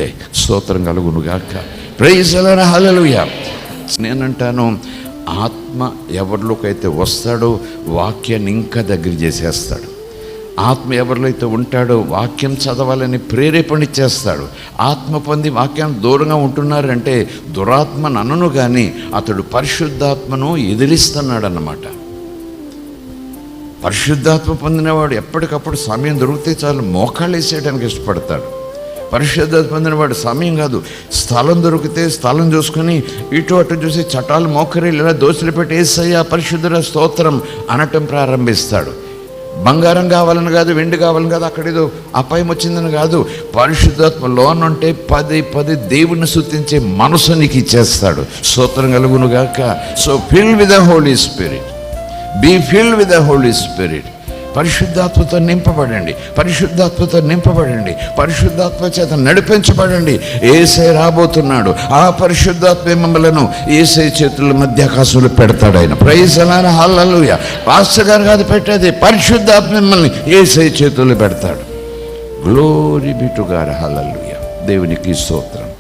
అంతే. స్తోత్రం కలుగునుగాక. Praise the Lord. హల్లెలూయా. నేనంటాను, ఆత్మ ఎవరిలోకైతే వస్తాడో వాక్యాన్ని ఇంకా దగ్గర చేసేస్తాడు. ఆత్మ ఎవరిలో అయితే ఉంటాడో వాక్యం చదవాలని ప్రేరేపణ చేస్తాడు. ఆత్మ పొంది వాక్యాన్ని దూరంగా ఉంటున్నారంటే దురాత్మ నన్ను కానీ అతడు పరిశుద్ధాత్మను ఎదిరిస్తున్నాడు అన్నమాట. పరిశుద్ధాత్మ పొందినవాడు ఎప్పటికప్పుడు సమయం దొరికితే చాలు మోకాళ్ళు వేసేయడానికి ఇష్టపడతాడు. పరిశుద్ధాత్మ పొందినవాడు సమయం కాదు, స్థలం దొరికితే స్థలం చూసుకొని ఇటు అటు చూసి చట్టాలు మోకరీలు ఇలా దోశలు పెట్టి యేసయ్యా పరిశుద్ధుల స్తోత్రం అనటం ప్రారంభిస్తాడు. బంగారం కావాలని కాదు, వెండి కావాలని కాదు, అక్కడేదో అపాయం వచ్చిందని కాదు. పరిశుద్ధాత్మ లోనుంటే 10 దేవుని స్తుతించే మనసు నీకు ఇచ్చేస్తాడు. స్తోత్రం కలుగునుగాక. So fill with the holy spirit, be filled with the holy spirit. పరిశుద్ధాత్మతో నింపబడండి, పరిశుద్ధాత్మతో నింపబడండి, పరిశుద్ధాత్మ చేత నడిపించబడండి. యేసయ్య రాబోతున్నాడు. ఆ పరిశుద్ధాత్మ మిమ్మలను యేసయ్య చేతుల మధ్య ఆకాశంలో పెడతాడు ఆయన. Praise the Lord. Hallelujah. Pastor గారు కాదు పెట్టేది, పరిశుద్ధాత్మ మిమ్మల్ని యేసయ్య చేతుల్లో పెడతాడు. Glory be to God. Hallelujah. దేవునికి స్తోత్రం.